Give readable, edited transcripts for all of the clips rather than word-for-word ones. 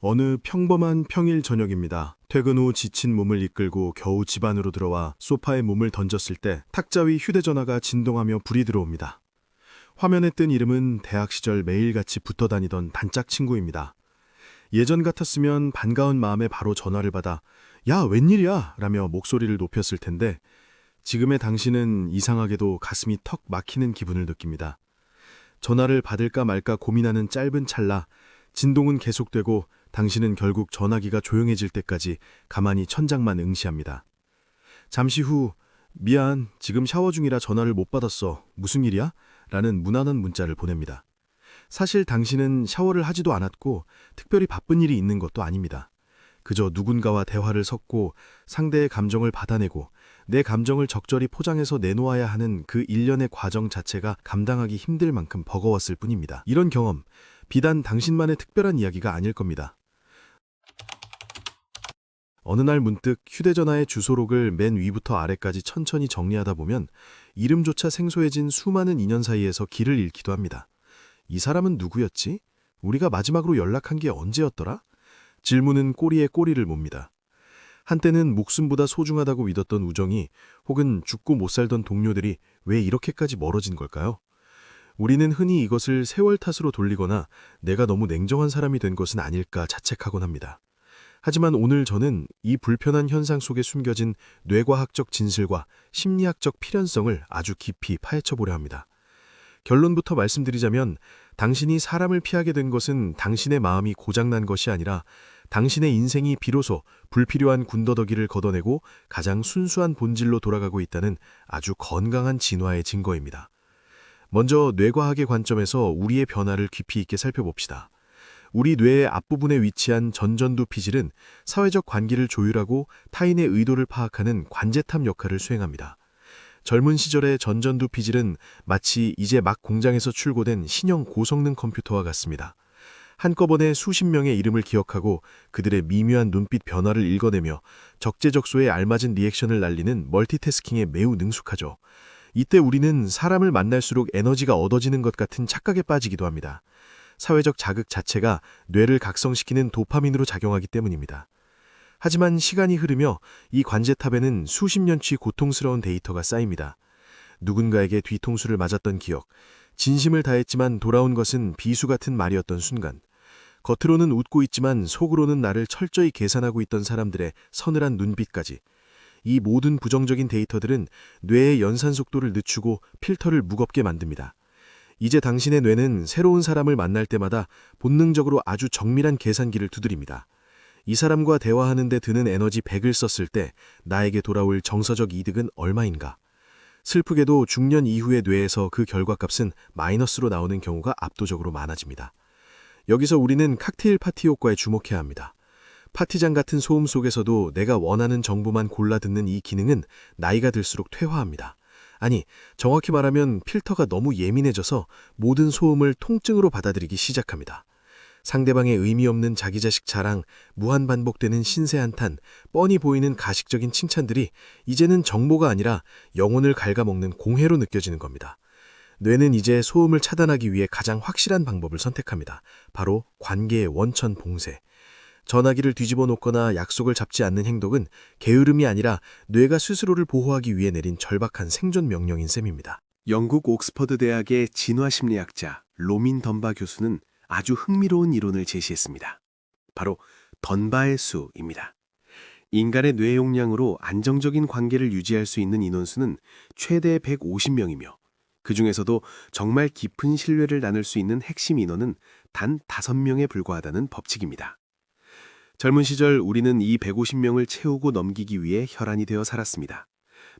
어느 평범한 평일 저녁입니다. 퇴근 후 지친 몸을 이끌고 겨우 집 안으로 들어와 소파에 몸을 던졌을 때 탁자 위 휴대전화가 진동하며 불이 들어옵니다. 화면에 뜬 이름은 대학 시절 매일같이 붙어 다니던 단짝 친구입니다. 예전 같았으면 반가운 마음에 바로 전화를 받아 야, 웬일이야? 라며 목소리를 높였을 텐데 지금의 당신은 이상하게도 가슴이 턱 막히는 기분을 느낍니다. 전화를 받을까 말까 고민하는 짧은 찰나 진동은 계속되고 당신은 결국 전화기가 조용해질 때까지 가만히 천장만 응시합니다. 잠시 후 미안, 지금 샤워 중이라 전화를 못 받았어. 무슨 일이야? 라는 무난한 문자를 보냅니다. 사실 당신은 샤워를 하지도 않았고 특별히 바쁜 일이 있는 것도 아닙니다. 그저 누군가와 대화를 섞고 상대의 감정을 받아내고 내 감정을 적절히 포장해서 내놓아야 하는 그 일련의 과정 자체가 감당하기 힘들 만큼 버거웠을 뿐입니다. 이런 경험, 비단 당신만의 특별한 이야기가 아닐 겁니다. 어느 날 문득 휴대전화의 주소록을 맨 위부터 아래까지 천천히 정리하다 보면 이름조차 생소해진 수많은 인연 사이에서 길을 잃기도 합니다. 이 사람은 누구였지? 우리가 마지막으로 연락한 게 언제였더라? 질문은 꼬리에 꼬리를 몹니다. 한때는 목숨보다 소중하다고 믿었던 우정이 혹은 죽고 못 살던 동료들이 왜 이렇게까지 멀어진 걸까요? 우리는 흔히 이것을 세월 탓으로 돌리거나 내가 너무 냉정한 사람이 된 것은 아닐까 자책하곤 합니다. 하지만 오늘 저는 이 불편한 현상 속에 숨겨진 뇌과학적 진실과 심리학적 필연성을 아주 깊이 파헤쳐보려 합니다. 결론부터 말씀드리자면 당신이 사람을 피하게 된 것은 당신의 마음이 고장난 것이 아니라 당신의 인생이 비로소 불필요한 군더더기를 걷어내고 가장 순수한 본질로 돌아가고 있다는 아주 건강한 진화의 증거입니다. 먼저 뇌과학의 관점에서 우리의 변화를 깊이 있게 살펴봅시다. 우리 뇌의 앞부분에 위치한 전전두 피질은 사회적 관계를 조율하고 타인의 의도를 파악하는 관제탑 역할을 수행합니다. 젊은 시절의 전전두 피질은 마치 이제 막 공장에서 출고된 신형 고성능 컴퓨터와 같습니다. 한꺼번에 수십 명의 이름을 기억하고 그들의 미묘한 눈빛 변화를 읽어내며 적재적소에 알맞은 리액션을 날리는 멀티태스킹에 매우 능숙하죠. 이때 우리는 사람을 만날수록 에너지가 얻어지는 것 같은 착각에 빠지기도 합니다. 사회적 자극 자체가 뇌를 각성시키는 도파민으로 작용하기 때문입니다. 하지만 시간이 흐르며 이 관제탑에는 수십 년치 고통스러운 데이터가 쌓입니다. 누군가에게 뒤통수를 맞았던 기억, 진심을 다했지만 돌아온 것은 비수 같은 말이었던 순간, 겉으로는 웃고 있지만 속으로는 나를 철저히 계산하고 있던 사람들의 서늘한 눈빛까지, 이 모든 부정적인 데이터들은 뇌의 연산 속도를 늦추고 필터를 무겁게 만듭니다. 이제 당신의 뇌는 새로운 사람을 만날 때마다 본능적으로 아주 정밀한 계산기를 두드립니다. 이 사람과 대화하는 데 드는 에너지 100을 썼을 때 나에게 돌아올 정서적 이득은 얼마인가? 슬프게도 중년 이후의 뇌에서 그 결과값은 마이너스로 나오는 경우가 압도적으로 많아집니다. 여기서 우리는 칵테일 파티 효과에 주목해야 합니다. 파티장 같은 소음 속에서도 내가 원하는 정보만 골라 듣는 이 기능은 나이가 들수록 퇴화합니다. 아니, 정확히 말하면 필터가 너무 예민해져서 모든 소음을 통증으로 받아들이기 시작합니다. 상대방의 의미 없는 자기 자식 자랑, 무한 반복되는 신세 한탄, 뻔히 보이는 가식적인 칭찬들이 이제는 정보가 아니라 영혼을 갉아먹는 공해로 느껴지는 겁니다. 뇌는 이제 소음을 차단하기 위해 가장 확실한 방법을 선택합니다. 바로 관계의 원천 봉쇄. 전화기를 뒤집어 놓거나 약속을 잡지 않는 행동은 게으름이 아니라 뇌가 스스로를 보호하기 위해 내린 절박한 생존 명령인 셈입니다. 영국 옥스퍼드 대학의 진화심리학자 로민 던바 교수는 아주 흥미로운 이론을 제시했습니다. 바로 던바의 수입니다. 인간의 뇌 용량으로 안정적인 관계를 유지할 수 있는 인원수는 최대 150명이며 그 중에서도 정말 깊은 신뢰를 나눌 수 있는 핵심 인원은 단 5명에 불과하다는 법칙입니다. 젊은 시절 우리는 이 150명을 채우고 넘기기 위해 혈안이 되어 살았습니다.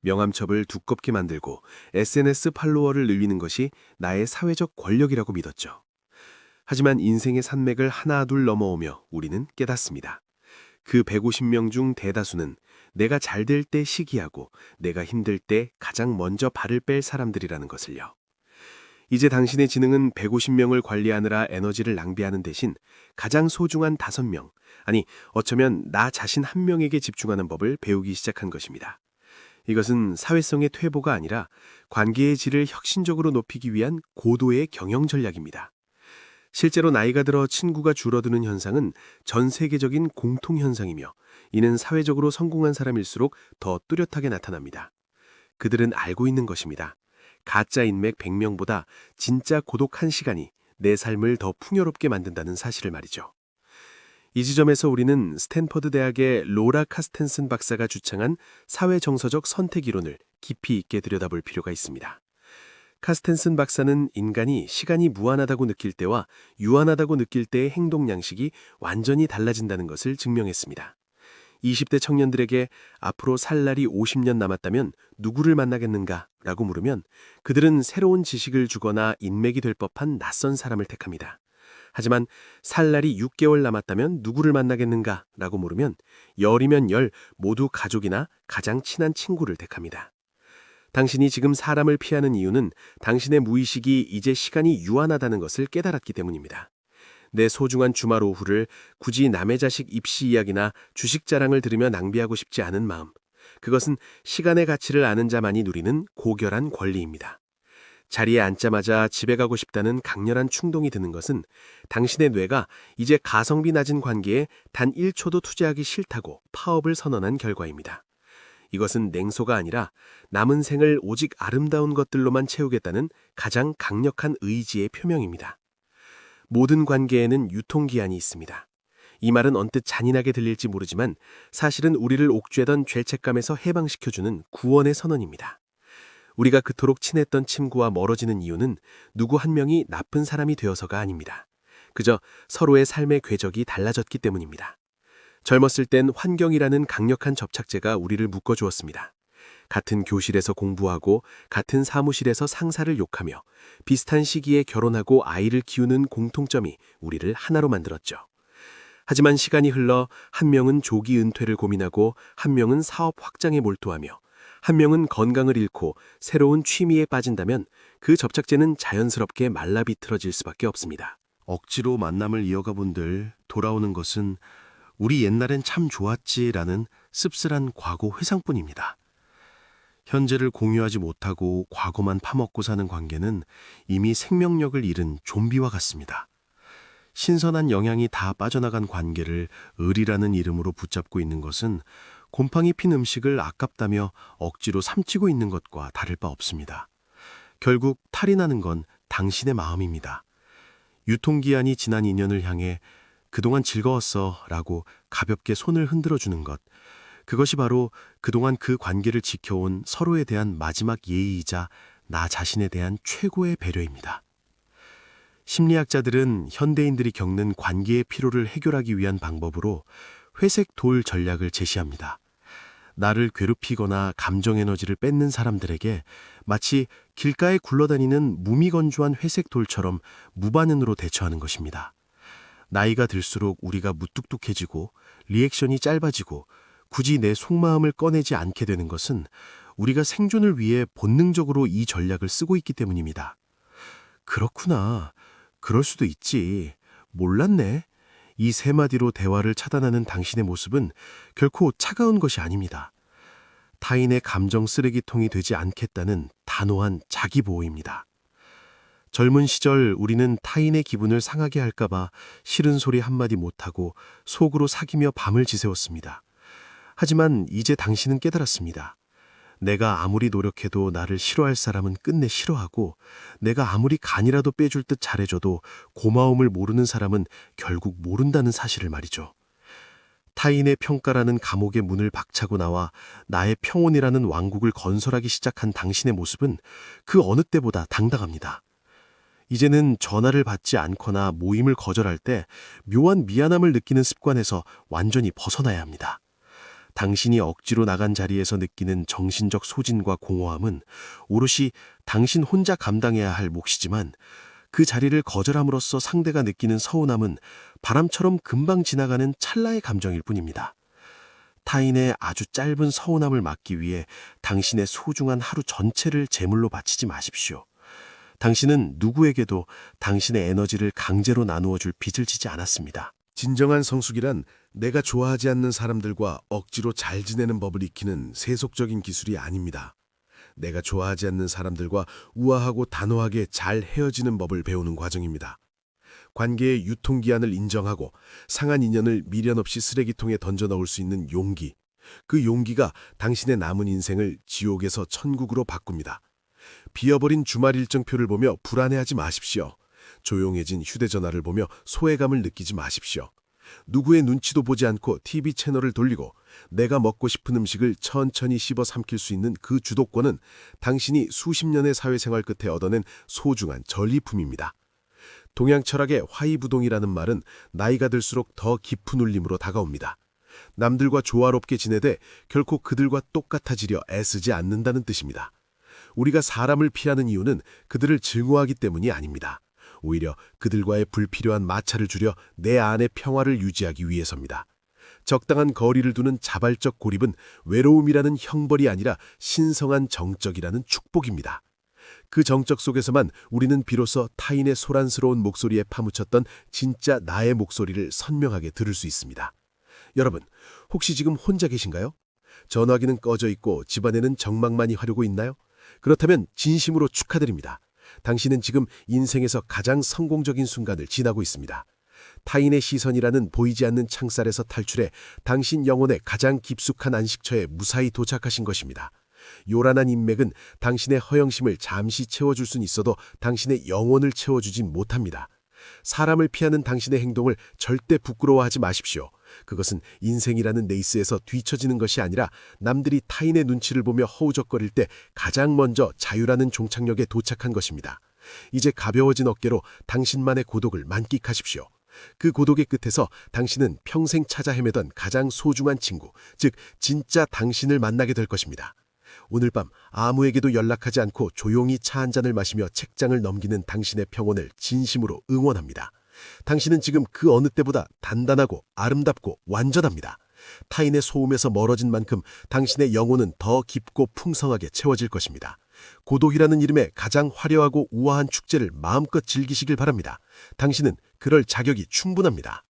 명함첩을 두껍게 만들고 SNS 팔로워를 늘리는 것이 나의 사회적 권력이라고 믿었죠. 하지만 인생의 산맥을 하나둘 넘어오며 우리는 깨닫습니다. 그 150명 중 대다수는 내가 잘 될 때 시기하고 내가 힘들 때 가장 먼저 발을 뺄 사람들이라는 것을요. 이제 당신의 지능은 150명을 관리하느라 에너지를 낭비하는 대신 가장 소중한 5명, 아니 어쩌면 나 자신 한 명에게 집중하는 법을 배우기 시작한 것입니다. 이것은 사회성의 퇴보가 아니라 관계의 질을 혁신적으로 높이기 위한 고도의 경영 전략입니다. 실제로 나이가 들어 친구가 줄어드는 현상은 전 세계적인 공통 현상이며 이는 사회적으로 성공한 사람일수록 더 뚜렷하게 나타납니다. 그들은 알고 있는 것입니다. 가짜 인맥 100명보다 진짜 고독 1시간이 내 삶을 더 풍요롭게 만든다는 사실을 말이죠. 이 지점에서 우리는 스탠퍼드 대학의 로라 카스텐슨 박사가 주창한 사회정서적 선택 이론을 깊이 있게 들여다볼 필요가 있습니다. 카스텐슨 박사는 인간이 시간이 무한하다고 느낄 때와 유한하다고 느낄 때의 행동 양식이 완전히 달라진다는 것을 증명했습니다. 20대 청년들에게 앞으로 살 날이 50년 남았다면 누구를 만나겠는가? 라고 물으면 그들은 새로운 지식을 주거나 인맥이 될 법한 낯선 사람을 택합니다. 하지만 살 날이 6개월 남았다면 누구를 만나겠는가? 라고 물으면 열이면 열 모두 가족이나 가장 친한 친구를 택합니다. 당신이 지금 사람을 피하는 이유는 당신의 무의식이 이제 시간이 유한하다는 것을 깨달았기 때문입니다. 내 소중한 주말 오후를 굳이 남의 자식 입시 이야기나 주식 자랑을 들으며 낭비하고 싶지 않은 마음. 그것은 시간의 가치를 아는 자만이 누리는 고결한 권리입니다. 자리에 앉자마자 집에 가고 싶다는 강렬한 충동이 드는 것은 당신의 뇌가 이제 가성비 낮은 관계에 단 1초도 투자하기 싫다고 파업을 선언한 결과입니다. 이것은 냉소가 아니라 남은 생을 오직 아름다운 것들로만 채우겠다는 가장 강력한 의지의 표명입니다. 모든 관계에는 유통기한이 있습니다. 이 말은 언뜻 잔인하게 들릴지 모르지만 사실은 우리를 옥죄던 죄책감에서 해방시켜주는 구원의 선언입니다. 우리가 그토록 친했던 친구와 멀어지는 이유는 누구 한 명이 나쁜 사람이 되어서가 아닙니다. 그저 서로의 삶의 궤적이 달라졌기 때문입니다. 젊었을 땐 환경이라는 강력한 접착제가 우리를 묶어주었습니다. 같은 교실에서 공부하고 같은 사무실에서 상사를 욕하며 비슷한 시기에 결혼하고 아이를 키우는 공통점이 우리를 하나로 만들었죠. 하지만 시간이 흘러 한 명은 조기 은퇴를 고민하고 한 명은 사업 확장에 몰두하며 한 명은 건강을 잃고 새로운 취미에 빠진다면 그 접착제는 자연스럽게 말라비틀어질 수밖에 없습니다. 억지로 만남을 이어가 본들 돌아오는 것은 우리 옛날엔 참 좋았지라는 씁쓸한 과거 회상뿐입니다. 현재를 공유하지 못하고 과거만 파먹고 사는 관계는 이미 생명력을 잃은 좀비와 같습니다. 신선한 영양이 다 빠져나간 관계를 을이라는 이름으로 붙잡고 있는 것은 곰팡이 핀 음식을 아깝다며 억지로 삼키고 있는 것과 다를 바 없습니다. 결국 탈이 나는 건 당신의 마음입니다. 유통기한이 지난 인연을 향해 그동안 즐거웠어 라고 가볍게 손을 흔들어 주는 것. 그것이 바로 그동안 그 관계를 지켜온 서로에 대한 마지막 예의이자 나 자신에 대한 최고의 배려입니다. 심리학자들은 현대인들이 겪는 관계의 피로를 해결하기 위한 방법으로 회색 돌 전략을 제시합니다. 나를 괴롭히거나 감정 에너지를 뺏는 사람들에게 마치 길가에 굴러다니는 무미건조한 회색 돌처럼 무반응으로 대처하는 것입니다. 나이가 들수록 우리가 무뚝뚝해지고 리액션이 짧아지고 굳이 내 속마음을 꺼내지 않게 되는 것은 우리가 생존을 위해 본능적으로 이 전략을 쓰고 있기 때문입니다. 그렇구나. 그럴 수도 있지. 몰랐네. 이 세 마디로 대화를 차단하는 당신의 모습은 결코 차가운 것이 아닙니다. 타인의 감정 쓰레기통이 되지 않겠다는 단호한 자기보호입니다. 젊은 시절 우리는 타인의 기분을 상하게 할까봐 싫은 소리 한마디 못하고 속으로 사귀며 밤을 지새웠습니다. 하지만 이제 당신은 깨달았습니다. 내가 아무리 노력해도 나를 싫어할 사람은 끝내 싫어하고 내가 아무리 간이라도 빼줄 듯 잘해줘도 고마움을 모르는 사람은 결국 모른다는 사실을 말이죠. 타인의 평가라는 감옥의 문을 박차고 나와 나의 평온이라는 왕국을 건설하기 시작한 당신의 모습은 그 어느 때보다 당당합니다. 이제는 전화를 받지 않거나 모임을 거절할 때 묘한 미안함을 느끼는 습관에서 완전히 벗어나야 합니다. 당신이 억지로 나간 자리에서 느끼는 정신적 소진과 공허함은 오롯이 당신 혼자 감당해야 할 몫이지만 그 자리를 거절함으로써 상대가 느끼는 서운함은 바람처럼 금방 지나가는 찰나의 감정일 뿐입니다. 타인의 아주 짧은 서운함을 막기 위해 당신의 소중한 하루 전체를 제물로 바치지 마십시오. 당신은 누구에게도 당신의 에너지를 강제로 나누어 줄 빚을 지지 않았습니다. 진정한 성숙이란 내가 좋아하지 않는 사람들과 억지로 잘 지내는 법을 익히는 세속적인 기술이 아닙니다. 내가 좋아하지 않는 사람들과 우아하고 단호하게 잘 헤어지는 법을 배우는 과정입니다. 관계의 유통기한을 인정하고 상한 인연을 미련 없이 쓰레기통에 던져 넣을 수 있는 용기. 그 용기가 당신의 남은 인생을 지옥에서 천국으로 바꿉니다. 비어버린 주말 일정표를 보며 불안해하지 마십시오. 조용해진 휴대전화를 보며 소외감을 느끼지 마십시오. 누구의 눈치도 보지 않고 TV 채널을 돌리고 내가 먹고 싶은 음식을 천천히 씹어 삼킬 수 있는 그 주도권은 당신이 수십 년의 사회생활 끝에 얻어낸 소중한 전리품입니다. 동양 철학의 화이부동이라는 말은 나이가 들수록 더 깊은 울림으로 다가옵니다. 남들과 조화롭게 지내되 결코 그들과 똑같아지려 애쓰지 않는다는 뜻입니다. 우리가 사람을 피하는 이유는 그들을 증오하기 때문이 아닙니다. 오히려 그들과의 불필요한 마찰을 줄여 내 안의 평화를 유지하기 위해서입니다. 적당한 거리를 두는 자발적 고립은 외로움이라는 형벌이 아니라 신성한 정적이라는 축복입니다. 그 정적 속에서만 우리는 비로소 타인의 소란스러운 목소리에 파묻혔던 진짜 나의 목소리를 선명하게 들을 수 있습니다. 여러분, 혹시 지금 혼자 계신가요? 전화기는 꺼져 있고 집안에는 정막만이 화르고 있나요? 그렇다면 진심으로 축하드립니다. 당신은 지금 인생에서 가장 성공적인 순간을 지나고 있습니다. 타인의 시선이라는 보이지 않는 창살에서 탈출해 당신 영혼의 가장 깊숙한 안식처에 무사히 도착하신 것입니다. 요란한 인맥은 당신의 허영심을 잠시 채워줄 수는 있어도 당신의 영혼을 채워주진 못합니다. 사람을 피하는 당신의 행동을 절대 부끄러워하지 마십시오. 그것은 인생이라는 레이스에서 뒤처지는 것이 아니라 남들이 타인의 눈치를 보며 허우적거릴 때 가장 먼저 자유라는 종착역에 도착한 것입니다. 이제 가벼워진 어깨로 당신만의 고독을 만끽하십시오. 그 고독의 끝에서 당신은 평생 찾아 헤매던 가장 소중한 친구, 즉 진짜 당신을 만나게 될 것입니다. 오늘 밤 아무에게도 연락하지 않고 조용히 차 한 잔을 마시며 책장을 넘기는 당신의 평온을 진심으로 응원합니다. 당신은 지금 그 어느 때보다 단단하고 아름답고 완전합니다. 타인의 소음에서 멀어진 만큼 당신의 영혼은 더 깊고 풍성하게 채워질 것입니다. 고독이라는 이름의 가장 화려하고 우아한 축제를 마음껏 즐기시길 바랍니다. 당신은 그럴 자격이 충분합니다.